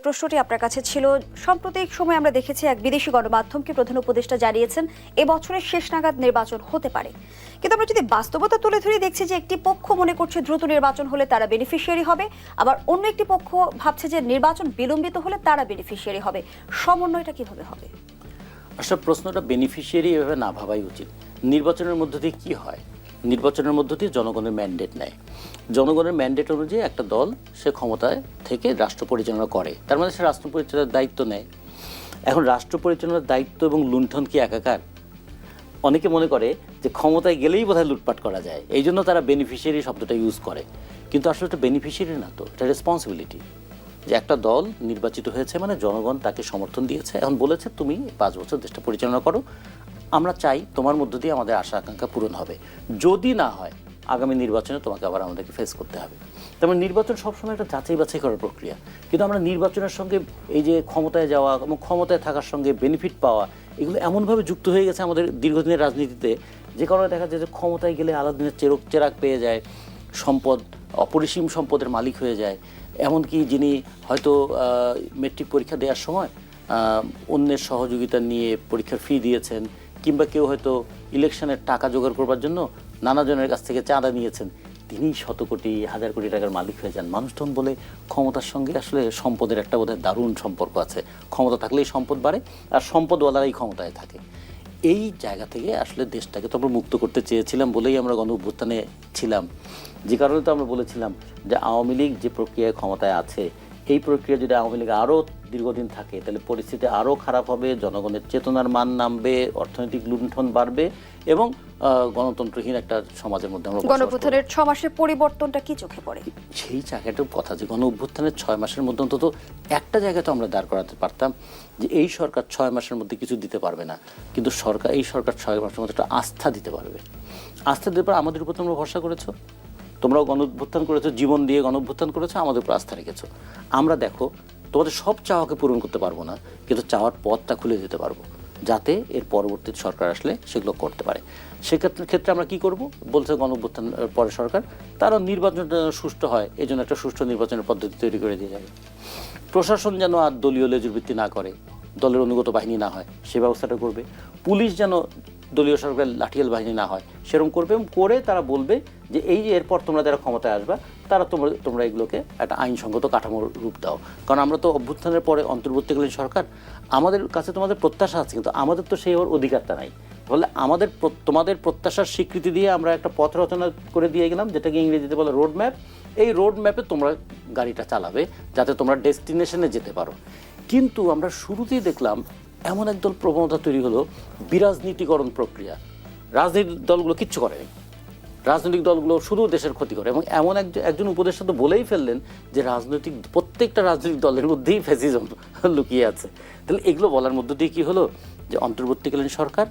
প্রশ্নটি আপনার কাছে ছিল, সাম্প্রতিক সময়ে আমরা দেখেছি এক বিদেশি গণমাধ্যমকে প্রধান উপদেষ্টা জানিয়েছেন এবছরের শেষ নাগাদ নির্বাচন হতে পারে। কিন্তু আমরা যদি বাস্তবতা তুলে ধরে দেখছি যে একটি পক্ষ মনে করছে দ্রুত নির্বাচন হলে তারা বেনিফিশিয়ারি হবে, আবার অন্য একটি পক্ষ ভাবছে যে নির্বাচন বিলম্বিত হলে তারা বেনিফিশিয়ারি হবে। সমন্বয়টা কিভাবে হবে? আসলে প্রশ্নটা বেনিফিশিয়ারি এভাবে না ভাবাই উচিত। নির্বাচনের মধ্য দিয়ে কি হয়? নির্বাচনের মধ্য দিয়ে জনগণের ম্যান্ডেট নেয়। জনগণের ম্যান্ডেট অনুযায়ী একটা দল সে ক্ষমতায় থেকে রাষ্ট্র পরিচালনা করে, তার মানে সে রাষ্ট্র পরিচালনার দায়িত্ব নেয়। এখন রাষ্ট্র পরিচালনার দায়িত্ব এবং লুণ্ঠন কি একাকার? অনেকে মনে করে যে ক্ষমতায় গেলেই বোধহয় লুটপাট করা যায়, এই জন্য তারা বেনিফিশিয়ারি শব্দটা ইউজ করে। কিন্তু আসলে এটা বেনিফিশিয়ারি না, তো এটা রেসপন্সিবিলিটি। যে একটা দল নির্বাচিত হয়েছে মানে জনগণ তাকে সমর্থন দিয়েছে, এখন বলেছে তুমি 5 বছর দেশটা পরিচালনা করো, আমরা চাই তোমার মধ্য দিয়ে আমাদের আশা আকাঙ্ক্ষা পূরণ হবে। যদি না হয় আগামী নির্বাচনে তোমাকে আবার আমাদেরকে ফেস করতে হবে। তেমন নির্বাচন সবসময় একটা যাচাই বাছাই করার প্রক্রিয়া, কিন্তু আমরা নির্বাচনের সঙ্গে এই যে ক্ষমতায় যাওয়া এবং ক্ষমতায় থাকার সঙ্গে বেনিফিট পাওয়া, এগুলো এমনভাবে যুক্ত হয়ে গেছে আমাদের দীর্ঘদিনের রাজনীতিতে, যে কারণে দেখা যায় যে ক্ষমতায় গেলে আলাদিনের চেরাগ পেয়ে যায়, সম্পদ অপরিসীম সম্পদের মালিক হয়ে যায়। এমনকি যিনি হয়তো মেট্রিক পরীক্ষা দেওয়ার সময় অন্যের সহযোগিতা নিয়ে পরীক্ষার ফি দিয়েছেন, কিংবা কেউ হয়তো ইলেকশনের টাকা জোগাড় করবার জন্য নানাজনের কাছ থেকে চাঁদা নিয়েছেন, তিনি শত কোটি হাজার কোটি টাকার মালিক হয়ে যান। মানুষ তখন বলে ক্ষমতার সঙ্গে আসলে সম্পদের একটা বোধহয় দারুণ সম্পর্ক আছে, ক্ষমতা থাকলেই সম্পদ বাড়ে আর সম্পদওয়ালারাই ক্ষমতায় থাকে। এই জায়গা থেকে আসলে দেশটাকে তো আমরা মুক্ত করতে চেয়েছিলাম বলেই আমরা গণ অভ্যুত্থানে ছিলাম, যে কারণে তো আমরা বলেছিলাম যে আওয়ামী লীগ যে প্রক্রিয়ায় ক্ষমতায় আছে, এই প্রক্রিয়া যদি আওয়ামী লীগ আরও দীর্ঘদিন থাকে তাহলে পরিস্থিতি আরও খারাপ হবে, জনগণের চেতনার মান নামবে, অর্থনৈতিক লুণ্ঠন বাড়বে এবং গণতন্ত্রহীন একটা সমাজের মধ্যে আমরা গণ অভ্যুত্থানের 6 মাসের পরিবর্তনটা কি চোখে পড়ে? সেই জায়গাটার কথা, যে গণ অভ্যুত্থানের 6 মাসের মধ্যে অন্তত একটা জায়গায় তো আমরা দাঁড় করাতে পারতাম যে এই সরকার 6 মাসের মধ্যে কিছু দিতে পারবে না, কিন্তু এই সরকার 6 মাসের মধ্যে একটা আস্থা দিতে পারবে। আস্থা দিতে পারে আমাদের উপর তোমরা ভরসা করেছো, তোমরাও গণ অভ্যুত্থান করেছো, জীবন দিয়ে গণ অভ্যুত্থান করেছো, আমাদের উপর আস্থা রেখেছো। আমরা দেখো তোমাদের সব চাওয়াকে পূরণ করতে পারবো না, কিন্তু চাওয়ার পথটা খুলে দিতে পারবো, যাতে এর পরবর্তী সরকার আসলে সেগুলো করতে পারে। সেক্ষেত্রে আমরা কি করব বলছে গণ অভ্যুত্থান পরে সরকার, তারও নির্বাচন সুষ্ঠু হয়, এই জন্য একটা সুষ্ঠু নির্বাচনের পদ্ধতি তৈরি করে দিয়ে যাবে। প্রশাসন যেন আর দলীয় লেজুর ভিত্তি না করে, দলের অনুগত বাহিনী না হয়, সে ব্যবস্থাটা করবে। পুলিশ যেন দলীয় সরকার লাঠিয়াল বাহিনী না হয়, সেরকম করবে, এবং করে তারা বলবে যে এই যে এরপর তোমরা যারা ক্ষমতায় আসবা তারা তোমরা এগুলোকে একটা আইনসঙ্গত কাঠামোর রূপ দাও। কারণ আমরা তো অভ্যুত্থানের পরে অন্তর্বর্তীকালীন সরকার, আমাদের কাছে তোমাদের প্রত্যাশা আছে, কিন্তু আমাদের তো সেই অধিকারটা নাই। ফলে তোমাদের প্রত্যাশার স্বীকৃতি দিয়ে আমরা একটা পথ রচনা করে দিয়ে গেলাম, যেটাকে ইংরেজিতে বলে রোড ম্যাপ। এই রোড ম্যাপে তোমরা গাড়িটা চালাবে যাতে তোমরা ডেস্টিনেশনে যেতে পারো। কিন্তু আমরা শুরুতেই দেখলাম এমন একদল প্রবণতা তৈরি হলো, বিরাজনীতিকরণ প্রক্রিয়া। রাজনৈতিক দলগুলো কিচ্ছু করেনি, রাজনৈতিক দলগুলো শুধু দেশের ক্ষতি করে, এবং এমন একজন উপদেষ্টা তো বলেই ফেললেন যে প্রত্যেকটা রাজনৈতিক দলের মধ্যেই ফ্যাসিজম লুকিয়ে আছে। তাহলে এগুলো বলার মধ্য দিয়ে কী হলো, যে অন্তর্বর্তীকালীন সরকার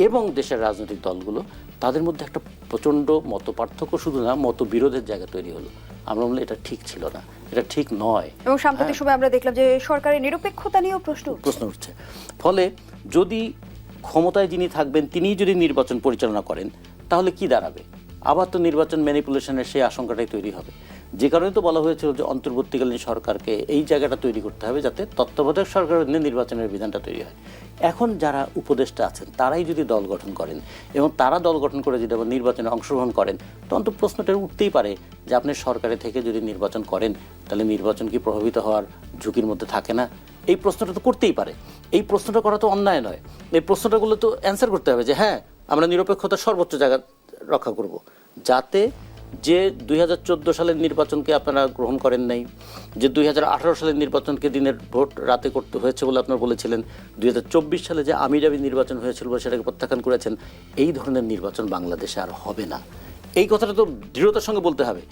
এবং দেশের রাজনৈতিক দলগুলো তাদের মধ্যে একটা প্রচণ্ড মত পার্থক্য, শুধু না মতবিরোধের জায়গা তৈরি হলো। আমরা বললাম এটা ঠিক ছিল না, এটা ঠিক নয়। এবং সাম্প্রতিক সময় আমরা দেখলাম যে সরকারের নিরপেক্ষতা নিয়েও প্রশ্ন উঠছে। ফলে যদি ক্ষমতায় যিনি থাকবেন তিনিই যদি নির্বাচন পরিচালনা করেন, তাহলে কি দাঁড়াবে? আবার তো নির্বাচন ম্যানিপুলেশনের সেই আশঙ্কাটাই তৈরি হবে। যে কারণে তো বলা হয়েছিল যে অন্তর্বর্তীকালীন সরকারকে এই জায়গাটা তৈরি করতে হবে যাতে তত্ত্বাবধায়ক সরকারের নির্বাচনের বিধানটা তৈরি হয়। এখন যারা উপদেষ্টা আছেন তারাই যদি দল গঠন করেন এবং তারা দল গঠন করে যদি আবার নির্বাচনে অংশগ্রহণ করেন, তখন তো প্রশ্নটা উঠতেই পারে যে আপনি সরকারে থেকে যদি নির্বাচন করেন তাহলে নির্বাচন কি প্রভাবিত হওয়ার ঝুঁকির মধ্যে থাকে না? এই প্রশ্নটা তো করতেই পারে। এই প্রশ্নটা করা তো অন্যায় নয়। এই প্রশ্নটাগুলো তো অ্যান্সার করতে হবে যে হ্যাঁ, আমরা নিরপেক্ষতার সর্বোচ্চ জায়গা রক্ষা করব, যাতে যে 2014 সালের নির্বাচনকে আপনারা গ্রহণ করেন নাই, যে 2018 সালের নির্বাচনকে দিনের ভোট রাতে করতে হয়েছে বলে আপনারা বলেছিলেন, 2024 সালে যে আমিরাবি নির্বাচন হয়েছিল বলে সেটাকে প্রত্যাখ্যান করেছেন, এই ধরনের নির্বাচন বাংলাদেশে আর হবে না। এই কথাটা তো দৃঢ়তার সঙ্গে বলতে হবে।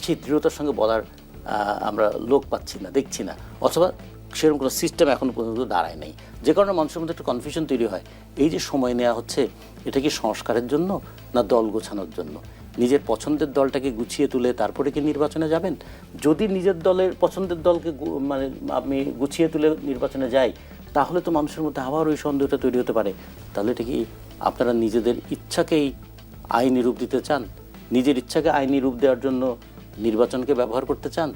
সেই দৃঢ়তার সঙ্গে বলার আমরা লোক পাচ্ছি না, দেখছি না, অথবা সেরকম কোনো সিস্টেম এখনও পর্যন্ত দাঁড়ায় নেই, যে কারণে মানুষের মধ্যে একটা কনফিউশন তৈরি হয়। এই যে সময় নেওয়া হচ্ছে, এটা কি সংস্কারের জন্য না দল গোছানোর জন্য? নিজের পছন্দের দলটাকে গুছিয়ে তুলে তারপরে কি নির্বাচনে যাবেন? যদি নিজের দলের পছন্দের দলকে মানে আমি গুছিয়ে তুলে নির্বাচনে যাই, তাহলে তো মানুষের মধ্যে আবার ওই সন্দেহটা তৈরি হতে পারে, তাহলে এটা কি আপনারা নিজেদের ইচ্ছাকেই আইনি রূপ দিতে চান? নিজের ইচ্ছাকে আইনি রূপ দেওয়ার জন্য নির্বাচনকে ব্যবহার করতে চান?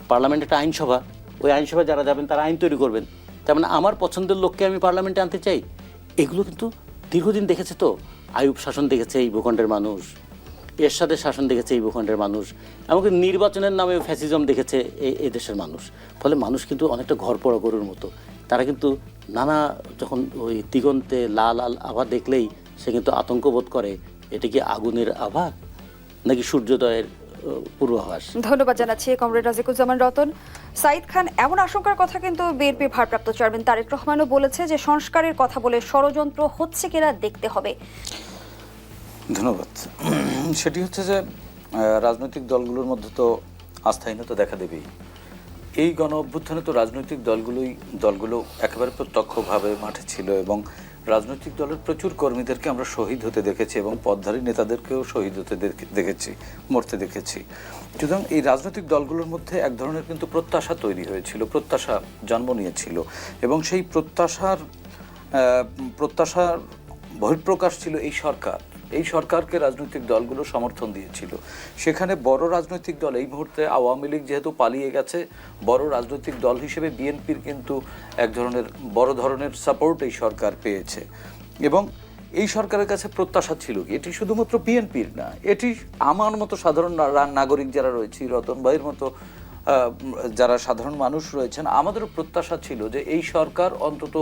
পার্লামেন্ট একটা আইনসভা, ওই আইনসভায় যারা যাবেন তারা আইন তৈরি করবেন। তার মানে আমার পছন্দের লোককে আমি পার্লামেন্টে আনতে চাই। এগুলো কিন্তু দীর্ঘদিন দেখেছে তো, আইয়ুব শাসন দেখেছে এই ভূখণ্ডের মানুষ, এরশাদের শাসন দেখেছে এই ভূখণ্ডের মানুষ, এমনকি নির্বাচনের নামে ফ্যাসিজম দেখেছে এই দেশের মানুষ। ফলে মানুষ কিন্তু অনেকটা ঘরপড়া গরুর মতো, তারা কিন্তু নানা যখন ওই দিগন্তে লাল লাল আভা দেখলেই সে কিন্তু আতঙ্ক বোধ করে, এটা কি আগুনের আভা নাকি সূর্যোদয়ের পূর্বাভাস। ধন্যবাদ জানাচ্ছি কমরেড রাজিকুজ্জামান রতন। সাইদ খান, এমন আশঙ্কার কথা কিন্তু বিএনপির ভারপ্রাপ্ত চেয়ারম্যান তারেক রহমানও বলেছে যে সংস্কারের কথা বলে ষড়যন্ত্র হচ্ছে কিনা দেখতে হবে। ধন্যবাদ। সেটি হচ্ছে যে রাজনৈতিক দলগুলোর মধ্যে তো আস্থাহীনতা দেখা দেবেই। এই গণ অভ্যুত্থানে তো রাজনৈতিক দলগুলো একেবারে প্রত্যক্ষভাবে মাঠে ছিল এবং রাজনৈতিক দলের প্রচুর কর্মীদেরকে আমরা শহীদ হতে দেখেছি এবং পদধারী নেতাদেরকেও শহীদ হতে দেখেছি, মরতে দেখেছি। সুতরাং এই রাজনৈতিক দলগুলোর মধ্যে এক ধরনের কিন্তু প্রত্যাশা তৈরি হয়েছিল, প্রত্যাশা জন্ম নিয়েছিল এবং সেই প্রত্যাশার বহিঃপ্রকাশ ছিল এই সরকারকে রাজনৈতিক দলগুলো সমর্থন দিয়েছিল। সেখানে বড় রাজনৈতিক দল এই মুহূর্তে আওয়ামী লীগ যেহেতু পালিয়ে গেছে, বড় রাজনৈতিক দল হিসেবে বিএনপির কিন্তু এক ধরনের বড় ধরনের সাপোর্ট এই সরকার পেয়েছে এবং এই সরকারের কাছে প্রত্যাশা ছিল কি, এটি শুধুমাত্র বিএনপির না, এটি আমার মতো সাধারণ নাগরিক যারা রয়েছে, রতন ভাইয়ের মতো যারা সাধারণ মানুষ রয়েছেন, আমাদেরও প্রত্যাশা ছিল যে এই সরকার অন্তত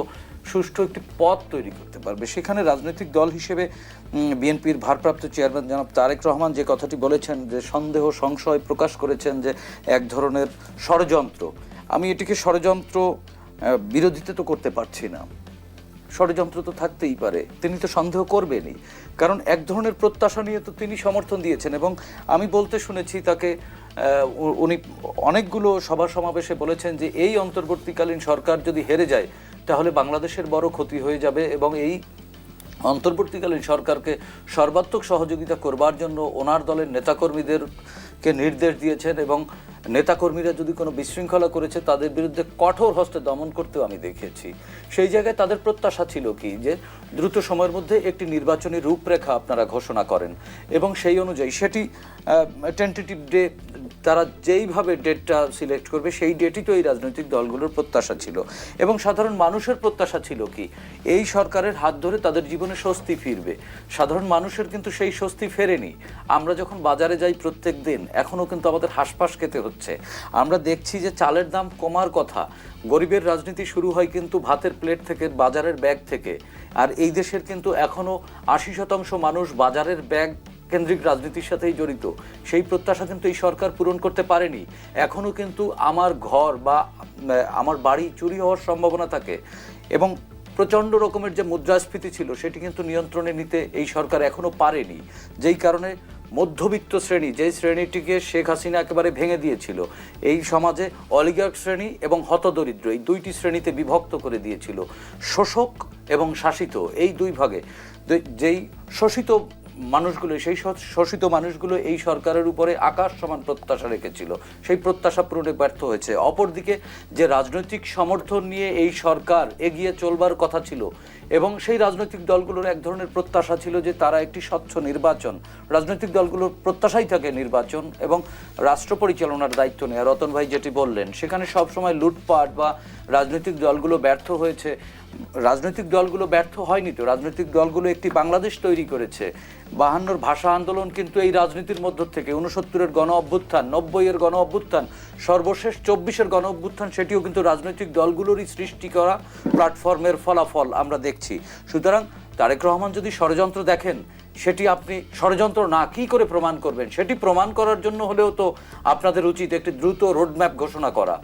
সুষ্ঠু একটি পথ তৈরি করতে পারবে। সেখানে রাজনৈতিক দল হিসেবে বিএনপির ভারপ্রাপ্ত চেয়ারম্যান জনাব তারেক রহমান যে কথাটি বলেছেন, যে সন্দেহ সংশয় প্রকাশ করেছেন যে এক ধরনের ষড়যন্ত্র, আমি এটিকে ষড়যন্ত্র বিরোধিতা তো করতে পারছি না। ষড়যন্ত্র তো থাকতেই পারে, তিনি তো সন্দেহ করবেনই, কারণ এক ধরনের প্রত্যাশা নিয়ে তো তিনি সমর্থন দিয়েছেন এবং আমি বলতে শুনেছি তাকে, উনি অনেকগুলো সভা সমাবেশে বলেছেন যে এই অন্তর্বর্তীকালীন সরকার যদি হেরে যায় তাহলে বাংলাদেশের বড় ক্ষতি হয়ে যাবে এবং এই অন্তর্বর্তীকালীন সরকারকে সর্বাত্মক সহযোগিতা করবার জন্য ওনার দলের নেতাকর্মীদেরকে নির্দেশ দিয়েছেন এবং নেতাকর্মীরা যদি কোনো বিশৃঙ্খলা করেছে তাদের বিরুদ্ধে কঠোর হস্তে দমন করতেও আমি দেখেছি। সেই জায়গায় তাদের প্রত্যাশা ছিল কি, যে দ্রুত সময়ের মধ্যে একটি নির্বাচনী রূপরেখা আপনারা ঘোষণা করেন এবং সেই অনুযায়ী সেটি টেন্টেটিভ ডে, তারা যেইভাবে ডেটটা সিলেক্ট করবে সেই ডেটই তো এই রাজনৈতিক দলগুলোর প্রত্যাশা ছিল এবং সাধারণ মানুষের প্রত্যাশা ছিল কি, এই সরকারের হাত ধরে তাদের জীবনে স্বস্তি ফিরবে। সাধারণ মানুষের কিন্তু সেই স্বস্তি ফেরেনি। আমরা যখন বাজারে যাই প্রত্যেক দিন, এখনও কিন্তু আমাদের হাঁসফাঁস খেতে হচ্ছে। আমরা দেখছি যে চালের দাম কমার কথা, গরিবের রাজনীতি শুরু হয় কিন্তু ভাতের প্লেট থেকে, বাজারের ব্যাগ থেকে, আর এই দেশের কিন্তু এখনও 80% মানুষ বাজারের ব্যাগ কেন্দ্রিক রাজনীতির সাথেই জড়িত। সেই প্রত্যাশা কিন্তু এই সরকার পূরণ করতে পারেনি। এখনও কিন্তু আমার ঘর বা আমার বাড়ি চুরি হওয়ার সম্ভাবনা থাকে এবং প্রচণ্ড রকমের যে মুদ্রাস্ফীতি ছিল সেটি কিন্তু নিয়ন্ত্রণে নিতে এই সরকার এখনও পারেনি, যেই কারণে মধ্যবিত্ত শ্রেণী, যেই শ্রেণীটিকে শেখ হাসিনা একেবারে ভেঙে দিয়েছিল, এই সমাজে অলিগার্ক শ্রেণী এবং হতদরিদ্র এই দুইটি শ্রেণীতে বিভক্ত করে দিয়েছিল। শোষক এবং শাসিত এই দুই ভাগে, যেই শোষিত মানুষগুলো, সেই শোষিত মানুষগুলো এই সরকারের উপরে আকাশ সমান প্রত্যাশা রেখেছিল, সেই প্রত্যাশা পূরণে ব্যর্থ হয়েছে। অপরদিকে যে রাজনৈতিক সমর্থন নিয়ে এই সরকার এগিয়ে চলবার কথা ছিল এবং সেই রাজনৈতিক দলগুলোর এক ধরনের প্রত্যাশা ছিল যে তারা একটি স্বচ্ছ নির্বাচন, রাজনৈতিক দলগুলোর প্রত্যাশাই থাকে নির্বাচন এবং রাষ্ট্র পরিচালনার দায়িত্ব নেয়। রতন ভাই যেটি বললেন, সেখানে সবসময় লুটপাট বা রাজনৈতিক দলগুলো ব্যর্থ হয়েছে। রাজনৈতিক দলগুলো ব্যর্থ হয়নি তো, রাজনৈতিক দলগুলো একটি বাংলাদেশ তৈরি করেছে। 52-র ভাষা আন্দোলন কিন্তু এই রাজনীতির মধ্য থেকে, 69-এর গণ অভ্যুত্থান, 90-এর গণ অভ্যুত্থান, সর্বশেষ 24-এর গণ অভ্যুত্থান, সেটিও কিন্তু রাজনৈতিক দলগুলোরই সৃষ্টি করা প্ল্যাটফর্মের ফলাফল আমরা দেখছি। সুতরাং তারেক রহমান যদি ষড়যন্ত্র দেখেন, সেটি আপনি ষড়যন্ত্র না কি করে প্রমাণ করবেন? সেটি প্রমাণ করার জন্য হলেও তো আপনাদের উচিত একটি দ্রুত রোডম্যাপ ঘোষণা করা